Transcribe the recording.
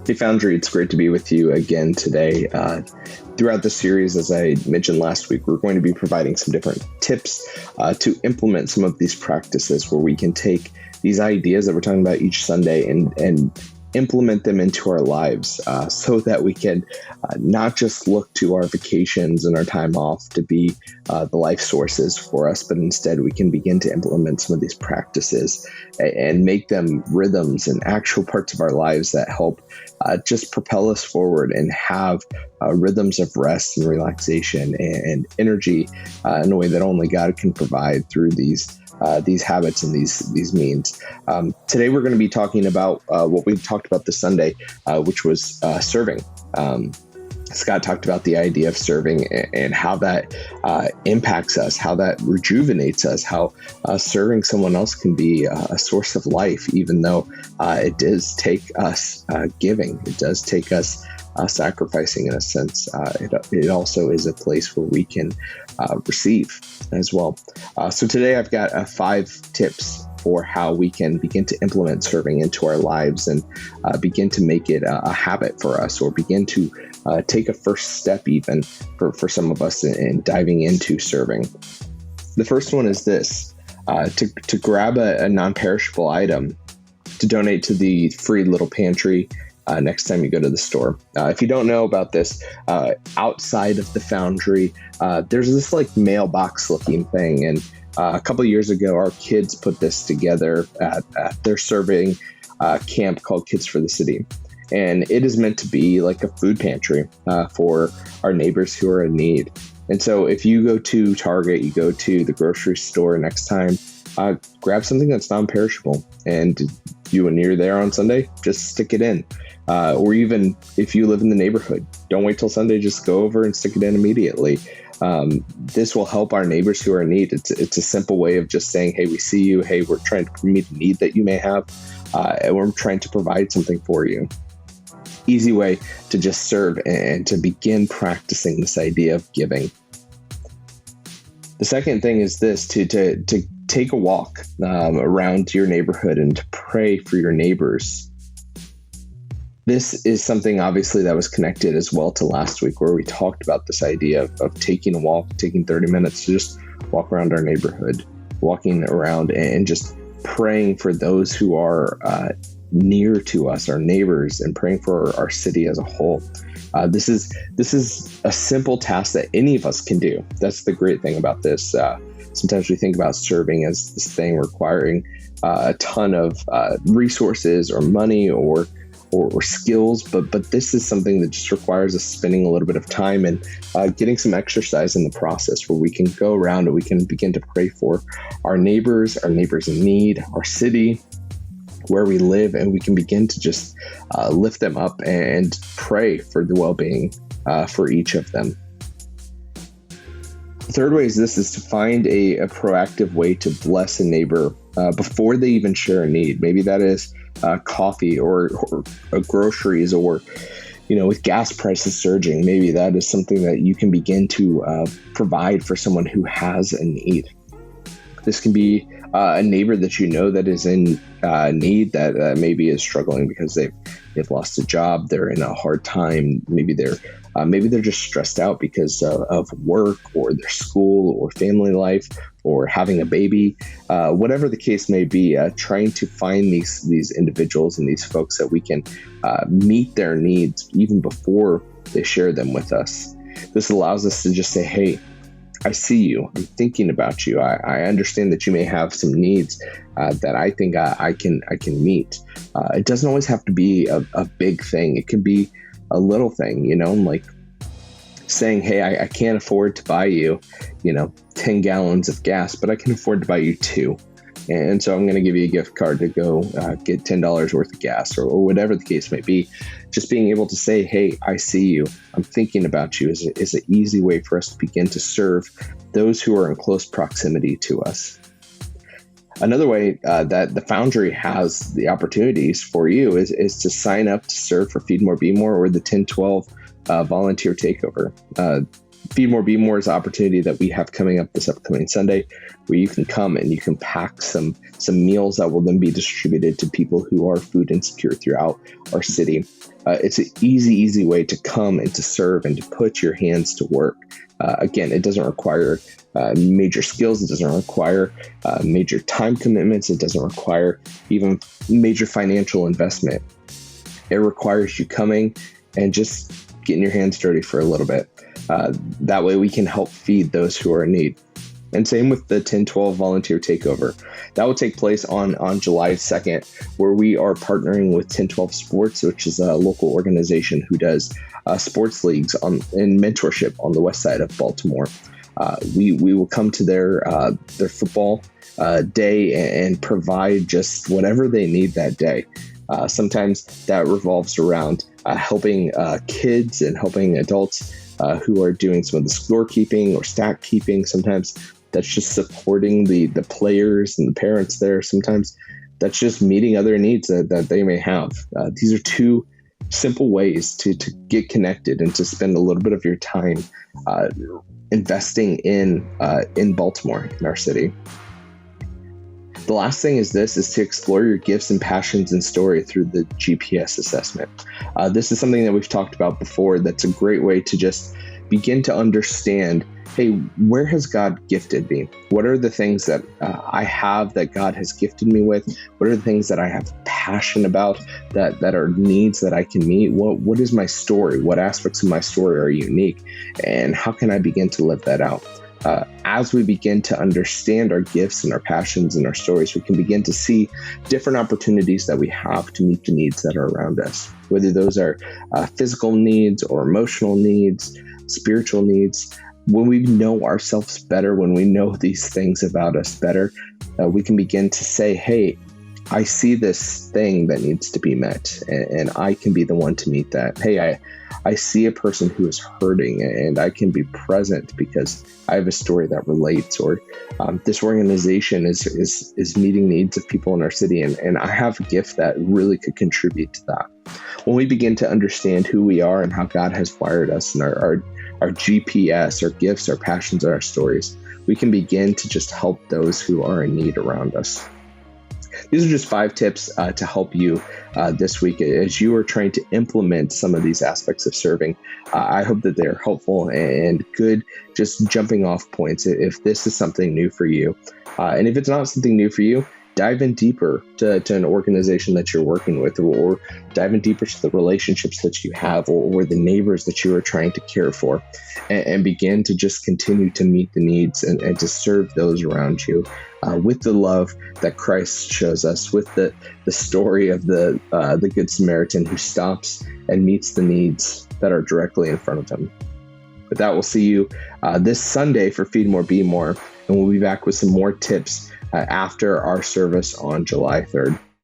Hey, Foundry, it's great to be with you again today. Throughout the series, as I mentioned last week, we're going to be providing some different tips to implement some of these practices where we can take these ideas that we're talking about each Sunday and implement them into our lives so that we can not just look to our vacations and our time off to be the life sources for us, but instead we can begin to implement some of these practices and make them rhythms and actual parts of our lives that help just propel us forward and have rhythms of rest and relaxation and energy in a way that only God can provide through these habits and these means. Today we're going to be talking about what we talked about this Sunday, which was serving. Scott talked about the idea of serving and how that impacts us, how that rejuvenates us, how serving someone else can be a source of life, even though it does take us giving. It does take us sacrificing in a sense. It also is a place where we can receive as well. So today I've got 5 tips for how we can begin to implement serving into our lives and begin to make it a habit for us, or begin to take a first step even for some of us in diving into serving. The first one is this, to grab a non-perishable item to donate to the free little pantry next time you go to the store. If you don't know about this, outside of the Foundry, there's this like mailbox looking thing. And a couple of years ago, our kids put this together at their serving camp called Kids for the City. And it is meant to be like a food pantry for our neighbors who are in need. And so if you go to Target, you go to the grocery store next time, grab something that's non-perishable. And when you're there on Sunday, just stick it in. Or even if you live in the neighborhood, don't wait till Sunday, just go over and stick it in immediately. This will help our neighbors who are in need. It's a simple way of just saying, hey, we see you. Hey, we're trying to meet a need that you may have. And we're trying to provide something for you. Easy way to just serve and to begin practicing this idea of giving. The second thing is this, to take a walk around your neighborhood and to pray for your neighbors. This is something obviously that was connected as well to last week, where we talked about this idea of taking a walk, taking 30 minutes to just walk around our neighborhood, walking around and just praying for those who are near to us, our neighbors, and praying for our city as a whole. This is a simple task that any of us can do. That's the great thing about this. Sometimes we think about serving as this thing requiring a ton of resources or money or skills, but this is something that just requires us spending a little bit of time and getting some exercise in the process, where we can go around and we can begin to pray for our neighbors in need, our city, where we live, and we can begin to just lift them up and pray for the well-being for each of them. The third way is to find a proactive way to bless a neighbor before they even share a need. Maybe that is coffee or groceries, or with gas prices surging, maybe that is something that you can begin to provide for someone who has a need. This can be a neighbor that that is in need, that maybe is struggling because they've lost a job, they're in a hard time, maybe they're just stressed out because of work or their school or family life or having a baby, whatever the case may be. Trying to find these individuals and these folks that we can meet their needs even before they share them with us. This allows us to just say, hey, I see you. I'm thinking about you. I understand that you may have some needs that I think I can meet. It doesn't always have to be a big thing. It can be a little thing, like saying, hey, I can't afford to buy you, 10 gallons of gas, but I can afford to buy you 2. And so I'm going to give you a gift card to go get $10 worth of gas, or whatever the case may be. Just being able to say, hey, I see you, I'm thinking about you, is an easy way for us to begin to serve those who are in close proximity to us. Another way that the Foundry has the opportunities for you is to sign up to serve for Feed More, Bmore, or the 1012 volunteer takeover. Feed More, Be More is an opportunity that we have coming up this upcoming Sunday, where you can come and you can pack some meals that will then be distributed to people who are food insecure throughout our city. It's an easy way to come and to serve and to put your hands to work. Again, it doesn't require major skills. It doesn't require major time commitments. It doesn't require even major financial investment. It requires you coming and just getting your hands dirty for a little bit. That way we can help feed those who are in need. And same with the 10-12 volunteer takeover. That will take place on July 2nd, where we are partnering with 10-12 Sports, which is a local organization who does sports leagues and mentorship on the west side of Baltimore. We will come to their football day and provide just whatever they need that day. Sometimes that revolves around helping kids and helping adults who are doing some of the scorekeeping or stat keeping. Sometimes that's just supporting the players and the parents there. Sometimes that's just meeting other needs that they may have. These are two simple ways to get connected and to spend a little bit of your time investing in Baltimore, in our city. The last thing is to explore your gifts and passions and story through the GPS assessment. This is something that we've talked about before. That's a great way to just begin to understand, hey, where has God gifted me? What are the things that I have that God has gifted me with? What are the things that I have passion about that are needs that I can meet? What is my story? What aspects of my story are unique? And how can I begin to live that out? As we begin to understand our gifts and our passions and our stories, we can begin to see different opportunities that we have to meet the needs that are around us, whether those are physical needs or emotional needs, spiritual needs. When we know ourselves better, when we know these things about us better, we can begin to say, hey, I see this thing that needs to be met, and I can be the one to meet that. Hey, I see a person who is hurting, and I can be present because I have a story that relates. Or this organization is meeting needs of people in our city, and I have a gift that really could contribute to that. When we begin to understand who we are and how God has wired us and our GPS, our gifts, our passions, and our stories, we can begin to just help those who are in need around us. These are just 5 tips to help you this week as you are trying to implement some of these aspects of serving. I hope that they're helpful and good, just jumping off points if this is something new for you. And if it's not something new for you, dive in deeper to an organization that you're working with, or dive in deeper to the relationships that you have, or the neighbors that you are trying to care for, and begin to just continue to meet the needs and to serve those around you with the love that Christ shows us, with the story of the Good Samaritan who stops and meets the needs that are directly in front of him. With that, we'll see you this Sunday for Feed More, Be More, and we'll be back with some more tips after our service on July 3rd.